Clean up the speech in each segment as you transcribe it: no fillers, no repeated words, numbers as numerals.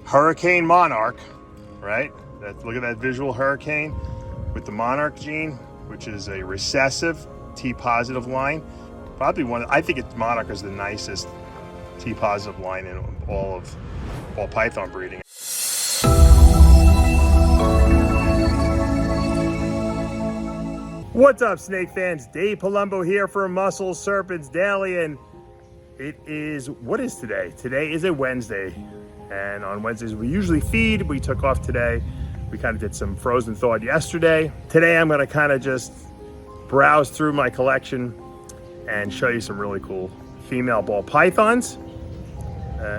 Hurricane Monarch, right? Look at that visual hurricane with the Monarch gene, which is a recessive T-positive line. Probably I think Monarch is the nicest T-positive line in all python breeding. What's up, snake fans? Dave Palumbo here for Muscle Serpents Daily, and what is today? Today is a Wednesday, and on Wednesdays we usually feed. We took off today. We kind of did some frozen thawed yesterday. Today I'm gonna kind of just browse through my collection and show you some really cool female ball pythons,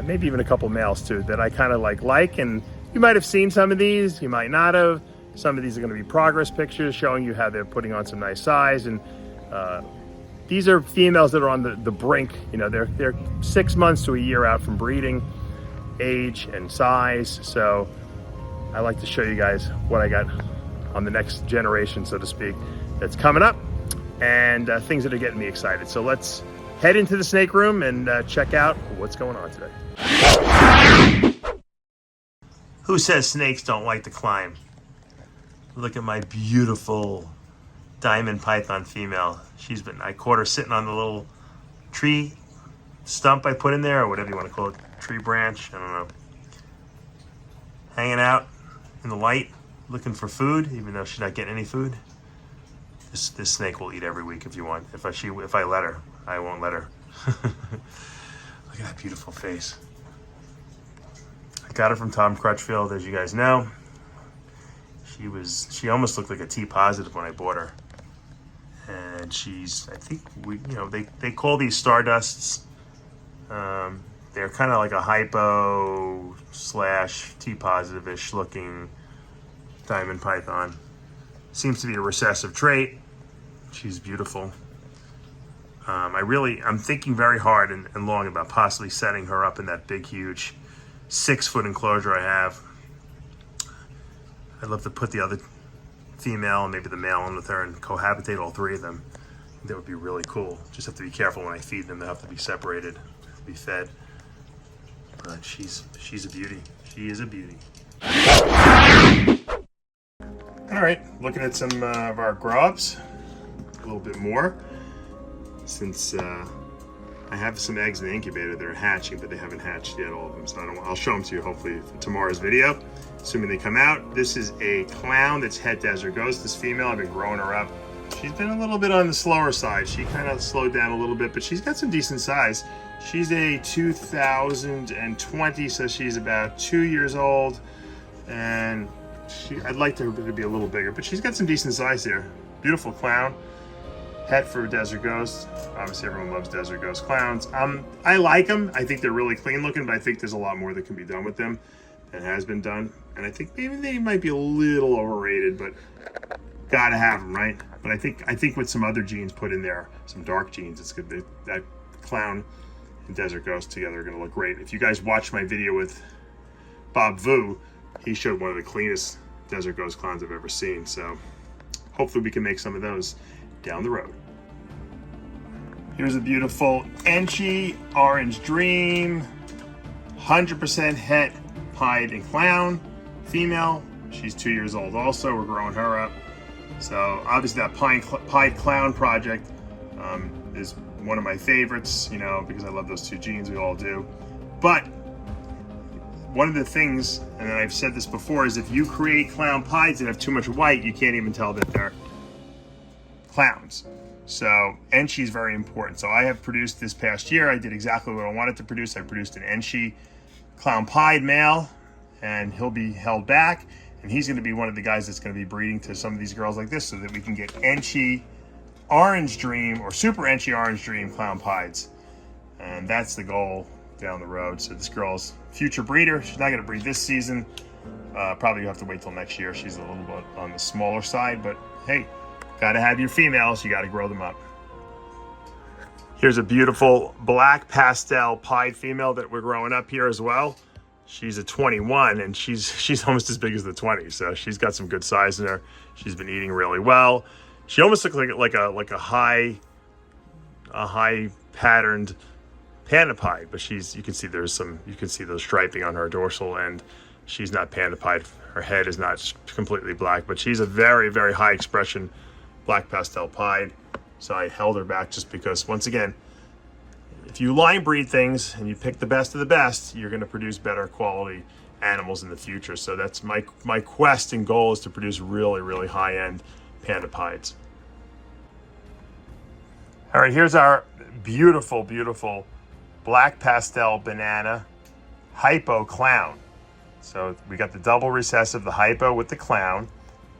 maybe even a couple males too, that I kind of like, and you might have seen some of these, you might not have. Some of these are going to be progress pictures showing you how they're putting on some nice size, and these are females that are on the brink. You know, they're 6 months to a year out from breeding age and size. So I like to show you guys what I got on the next generation, so to speak, that's coming up, and things that are getting me excited. So let's head into the snake room and check out what's going on today. Who says snakes don't like to climb? Look at my beautiful diamond python female. I caught her sitting on the little tree stump I put in there, or whatever you want to call it, tree branch, I don't know. Hanging out in the light, looking for food, even though she's not getting any food. This snake will eat every week if you want. If I let her, I won't let her. Look at that beautiful face. I got her from Tom Crutchfield, as you guys know. She almost looked like a T-positive when I bought her, and I think they call these Stardusts. They're kind of like a hypo / T-positive-ish looking diamond python. Seems to be a recessive trait. She's beautiful. I'm thinking very hard and long about possibly setting her up in that big, huge 6-foot enclosure I have. I'd love to put the other female and maybe the male in with her and cohabitate all three of them. That would be really cool. Just have to be careful when I feed them. They'll have to be separated, to be fed. But she's a beauty. She is a beauty. All right, looking at some of our grubs, a little bit more. Since I have some eggs in the incubator, they're hatching, but they haven't hatched yet, all of them. So I'll show them to you hopefully for tomorrow's video, assuming they come out. This is a clown that's het desert ghost. This female, I've been growing her up. She's been a little bit on the slower side. She kind of slowed down a little bit, but she's got some decent size. She's a 2020, so she's about 2 years old, and I'd like her to be a little bigger, but she's got some decent size here. Beautiful clown. Het for desert ghost. Obviously everyone loves desert ghost clowns. I like them. I think they're really clean looking, but I think there's a lot more that can be done with them than has been done. And I think maybe they might be a little overrated, but gotta have them, right? But I think with some other genes put in there, some dark genes, it's good. That clown and desert ghost together are gonna look great. If you guys watched my video with Bob Vu, he showed one of the cleanest desert ghost clowns I've ever seen. So hopefully we can make some of those down the road. Here's a beautiful Enchi Orange Dream, 100% het, pied, and clown female. She's 2 years old also. We're growing her up. So obviously that pied clown project is one of my favorites, you know, because I love those two genes. We all do. But one of the things, and I've said this before, is if you create clown pieds that have too much white, you can't even tell that they're clowns. So Enchi is very important. So I have produced this past year, I did exactly what I wanted to produce. I produced an Enchi clown pied male, and he'll be held back, and he's going to be one of the guys that's going to be breeding to some of these girls like this, so that we can get Enchi Orange Dream or Super Enchi Orange Dream clown pieds, and that's the goal down the road. So this girl's future breeder. She's not going to breed this season. Probably have to wait till next year. She's a little bit on the smaller side, but hey, gotta have your females, you gotta grow them up. Here's a beautiful black pastel pied female that we're growing up here as well. She's a 21, and she's almost as big as the 20, so she's got some good size in her. She's been eating really well. She almost looks like a high patterned panda pied, but you can see those striping on her dorsal end. She's not panda pied. Her head is not completely black, but she's a very, very high expression black pastel pied. So I held her back just because, once again, if you line breed things and you pick the best of the best, you're going to produce better quality animals in the future. So that's my quest and goal, is to produce really, really high-end panda pieds. All right, here's our beautiful, beautiful black pastel banana hypo clown. So we got the double recessive, the hypo with the clown,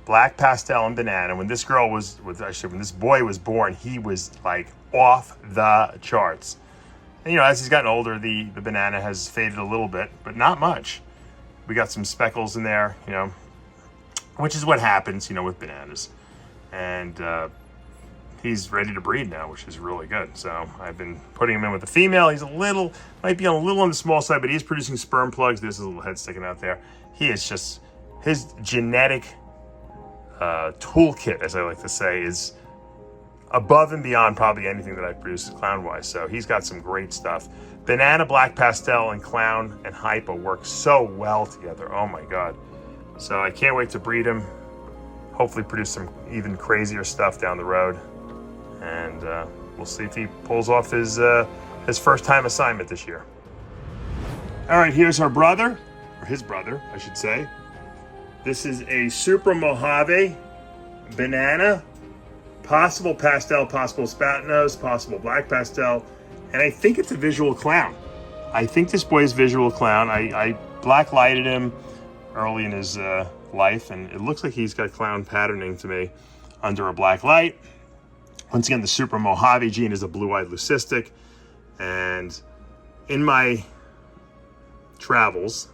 black pastel and banana. When this boy was born, he was like off the charts. And, you know, as he's gotten older, the banana has faded a little bit, but not much. We got some speckles in there, you know, which is what happens, you know, with bananas. And he's ready to breed now, which is really good. So I've been putting him in with the female. He's might be a little on the small side, but he's producing sperm plugs. There's a little head sticking out there. He is just, his genetic toolkit, as I like to say, is above and beyond probably anything that I've produced clown-wise. So he's got some great stuff. Banana, black pastel, and clown and hypo work so well together. Oh my God. So I can't wait to breed him. Hopefully produce some even crazier stuff down the road. And we'll see if he pulls off his first time assignment this year. All right, here's our brother, or his brother, I should say. This is a Super Mojave banana, possible pastel, possible spout nose, possible black pastel, and I think it's a visual clown. I think this boy is visual clown. I black lighted him early in his life, and it looks like he's got clown patterning to me under a black light. Once again, the Super Mojave gene is a blue-eyed leucistic, and in my travels,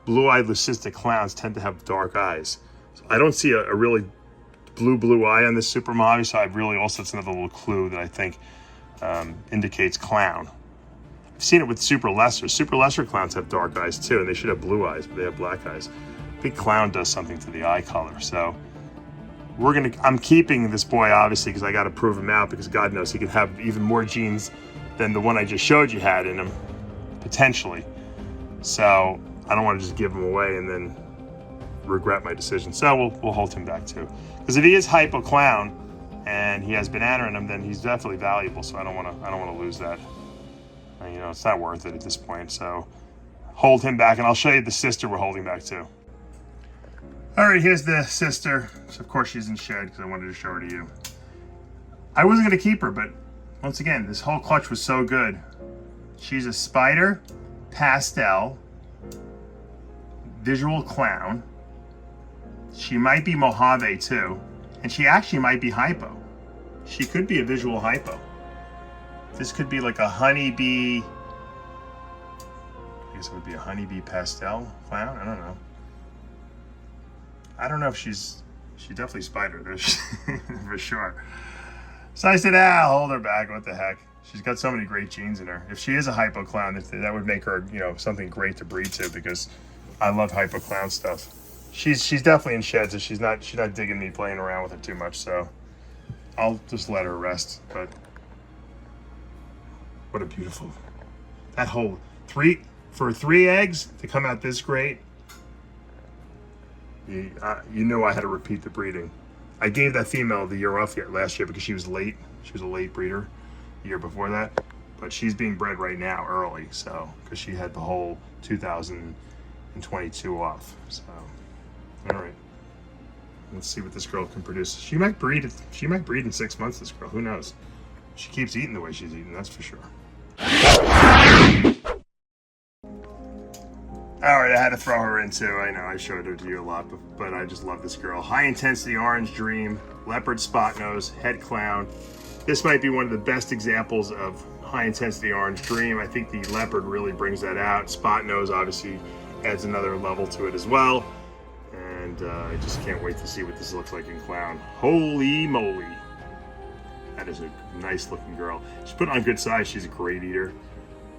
blue-eyed leucistic clowns tend to have dark eyes. So I don't see a really blue eye on this Super Mojave, so that's another little clue that I think indicates clown. I've seen it with super lesser. Super lesser clowns have dark eyes too, and they should have blue eyes, but they have black eyes. I think clown does something to the eye color. So I'm keeping this boy, obviously, because I got to prove him out, because God knows he could have even more genes than the one I just showed you had in him, potentially. So I don't want to just give him away and then regret my decision. So we'll hold him back too. Because if he is hypo clown and he has banana in him, then he's definitely valuable. So I don't want to lose that. And, you know, it's not worth it at this point. So hold him back, and I'll show you the sister we're holding back too. All right, here's the sister. So of course she's in shed because I wanted to show her to you. I wasn't going to keep her, but once again, this whole clutch was so good. She's a spider, pastel, visual clown. She might be Mojave too, and she actually might be hypo. She could be a visual hypo. This could be like a honeybee. I guess it would be a honeybee pastel clown. I don't know. I don't know if she's definitely spider, there's for sure. So I said, I'll hold her back. What the heck? She's got so many great genes in her. If she is a hypo clown, that would make her, you know, something great to breed to, because I love hypo clown stuff. She's definitely in sheds, so she's not digging me playing around with her too much. So I'll just let her rest. But what a beautiful, that whole for three eggs to come out this great. You know I had to repeat the breeding. I gave that female the year off last year because she was late. She was a late breeder the year before that. But she's being bred right now early, so, because she had the whole 2022 off. So, all right. Let's see what this girl can produce. She might breed in 6 months, this girl. Who knows? She keeps eating the way she's eating, that's for sure. All right, I had to throw her in too. I know I showed her to you a lot, but I just love this girl. High intensity orange dream, leopard spot nose, head clown. This might be one of the best examples of high intensity orange dream. I think the leopard really brings that out. Spot nose obviously adds another level to it as well. And I just can't wait to see what this looks like in clown. Holy moly. That is a nice looking girl. She's put on good size. She's a great eater.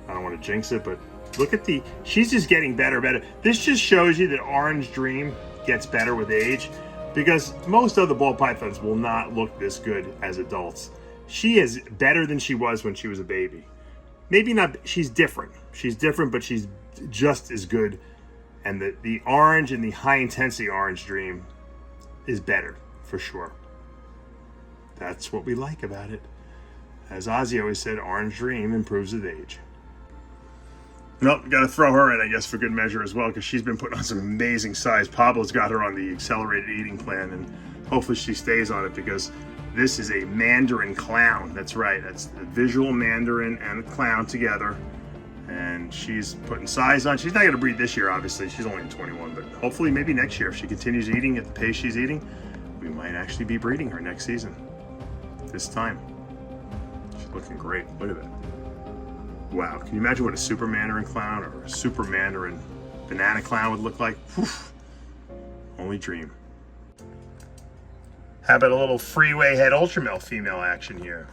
I don't want to jinx it, but look at she's just getting better. This just shows you that Orange Dream gets better with age, because most other ball pythons will not look this good as adults. She is better than she was when she was a baby. maybe not, she's different. She's different, but she's just as good. And the orange and the high intensity orange dream is better for sure. That's what we like about it. As Ozzy always said, orange dream improves with age. Nope, got to throw her in, I guess, for good measure as well, because she's been putting on some amazing size. Pablo's got her on the accelerated eating plan, and hopefully she stays on it, because this is a Mandarin clown. That's right, that's the visual Mandarin and the clown together. And she's putting size on. She's not going to breed this year, obviously. She's only 21, but hopefully maybe next year, if she continues eating at the pace she's eating, we might actually be breeding her next season. This time. She's looking great. Look at that. Wow. Can you imagine what a super Mandarin clown or a super Mandarin banana clown would look like? Whew. Only dream. How about a little freeway head ultra male female action here?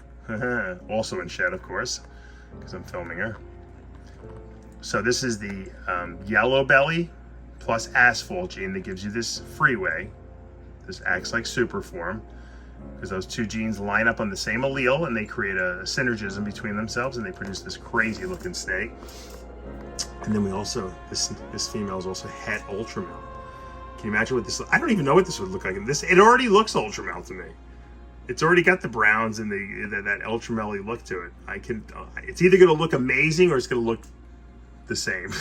Also in shed, of course, because I'm filming her. So this is the yellow belly plus asphalt gene that gives you this freeway. This acts like super form, because those two genes line up on the same allele and they create a synergism between themselves, and they produce this crazy looking snake. And then we also, this female is also het ultra male. Can you imagine what this, I don't even know what this would look like. It already looks ultra male to me. It's already got the browns and that ultra male look to it. It's either gonna look amazing or it's gonna look the same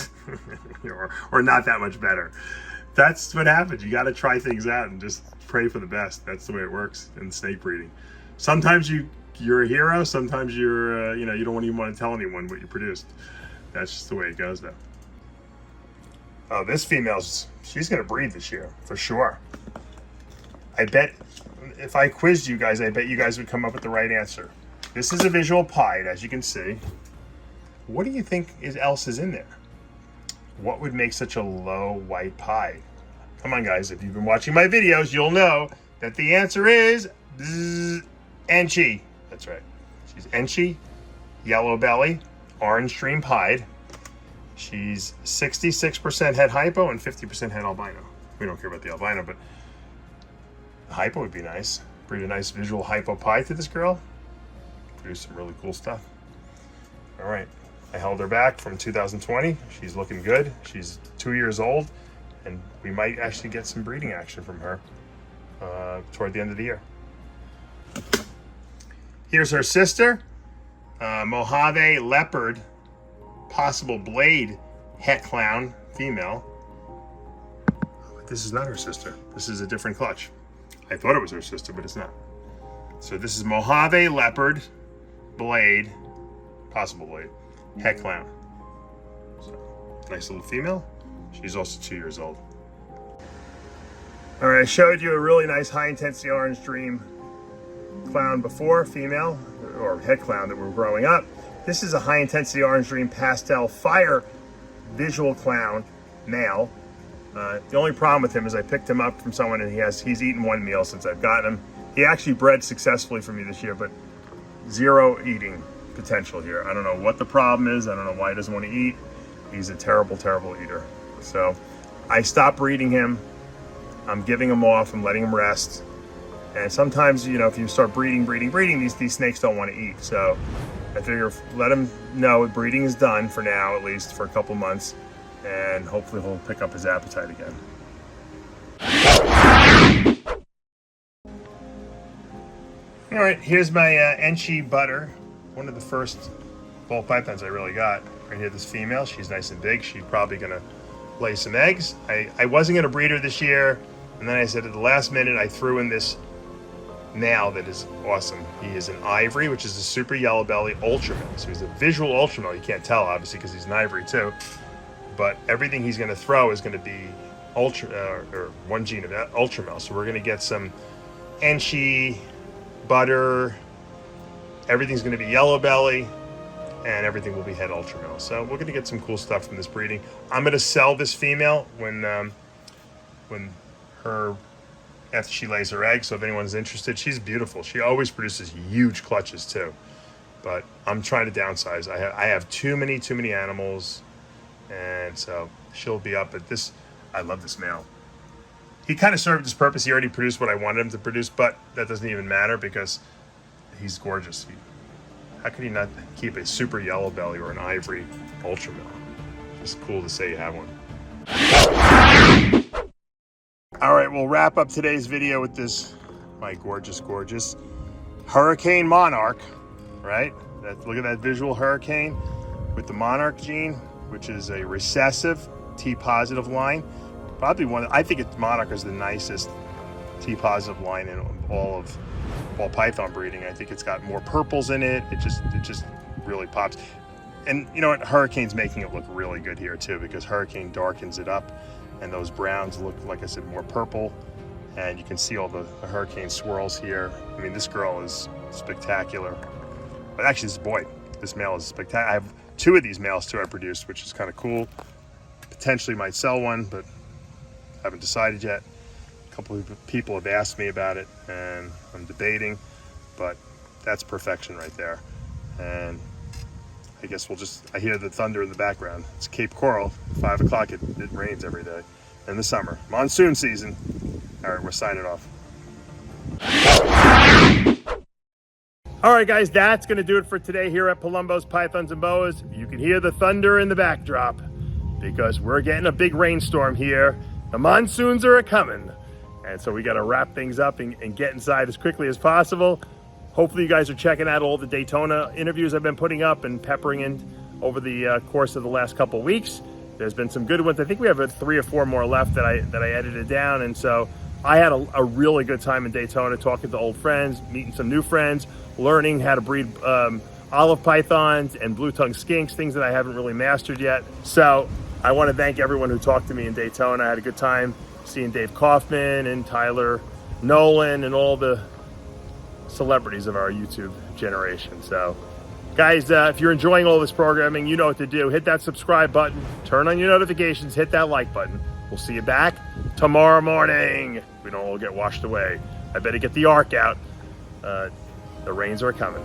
or not that much better. That's what happens. You got to try things out and just pray for the best. That's the way it works in snake breeding. Sometimes you're a hero. Sometimes you're you don't even want to tell anyone what you produced. That's just the way it goes, though. Oh, this she's gonna breed this year for sure. I bet if I quizzed you guys, I bet you guys would come up with the right answer. This is a visual pied, as you can see. What do you think else is in there? What would make such a low white pied? Come on, guys. If you've been watching my videos, you'll know that the answer is Enchi. That's right. She's Enchi, yellow belly, orange stream pied. She's 66% het hypo and 50% het albino. We don't care about the albino, but the hypo would be nice. Breed a nice visual hypo pied to this girl. Produce some really cool stuff. All right. I held her back from 2020. She's looking good. She's 2 years old, and we might actually get some breeding action from her toward the end of the year. Here's her sister, Mojave Leopard, possible blade het clown female. This is not her sister. This is a different clutch. I thought it was her sister, but it's not. So this is Mojave Leopard, blade, possible blade. Het clown. So, nice little female. She's also 2 years old. All right, I showed you a really nice high intensity orange dream clown before, female, or het clown that we're growing up. This is a high intensity orange dream pastel fire visual clown male. The only problem with him is I picked him up from someone and he's eaten one meal since I've gotten him. He actually bred successfully for me this year, but zero eating potential here. I don't know what the problem is. I don't know why he doesn't want to eat. He's a terrible, terrible eater. So I stopped breeding him. I'm giving him off. I'm letting him rest. And sometimes, if you start breeding, these snakes don't want to eat. So I figure let him know breeding is done for now, at least for a couple months. And hopefully he'll pick up his appetite again. All right, here's my Enchi butter. One of the first ball pythons I really got. Right here, this female, she's nice and big. She's probably gonna lay some eggs. I wasn't gonna breed her this year, and then I said at the last minute, I threw in this male that is awesome. He is an ivory, which is a super yellow belly ultra male. So he's a visual ultra male. You can't tell, obviously, because he's an ivory too. But everything he's gonna throw is gonna be ultra, or one gene of ultra male. So we're gonna get some Enchi butter. Everything's going to be yellow belly, and everything will be het ultra male. So we're going to get some cool stuff from this breeding. I'm going to sell this female after she lays her egg. So if anyone's interested, she's beautiful. She always produces huge clutches too. But I'm trying to downsize. I have too many animals, and so she'll be up. But I love this male. He kind of served his purpose. He already produced what I wanted him to produce, but that doesn't even matter because he's gorgeous. how could you not keep a super yellow belly or an ivory ultra male? Just cool to say you have one. All right, we'll wrap up today's video with this, my gorgeous Hurricane Monarch, right? Look at that visual hurricane with the Monarch gene, which is a recessive T-positive line. Probably I think Monarch is the nicest T-positive line in all of ball python breeding. I think it's got more purples in it. It just really pops. And you know what? Hurricane's making it look really good here too, because Hurricane darkens it up, and those browns look, like I said, more purple. And you can see all the Hurricane swirls here. I mean, this girl is spectacular. But actually, this male is spectacular. I have 2 of these males too I produced, which is kind of cool. Potentially might sell one, but haven't decided yet. A couple of people have asked me about it, and I'm debating, but that's perfection right there. And I guess I hear the thunder in the background. It's Cape Coral, 5 o'clock, it rains every day in the summer. Monsoon season. All right, we're signing off. All right, guys, that's gonna do it for today here at Palumbo's Pythons and Boas. You can hear the thunder in the backdrop because we're getting a big rainstorm here. The monsoons are a-coming. And so we gotta wrap things up and get inside as quickly as possible. Hopefully you guys are checking out all the Daytona interviews I've been putting up and peppering in over the course of the last couple weeks. There's been some good ones. I think we have 3 or 4 more left that I edited down. And so I had a really good time in Daytona, talking to old friends, meeting some new friends, learning how to breed olive pythons and blue-tongued skinks, things that I haven't really mastered yet. So I want to thank everyone who talked to me in Daytona. I had a good time seeing Dave Kaufman and Tyler Nolan and all the celebrities of our YouTube generation. So guys, if you're enjoying all this programming, you know what to do. Hit that subscribe button, turn on your notifications, hit that like button. We'll see you back tomorrow morning. We don't all get washed away. I better get the ark out. The rains are coming.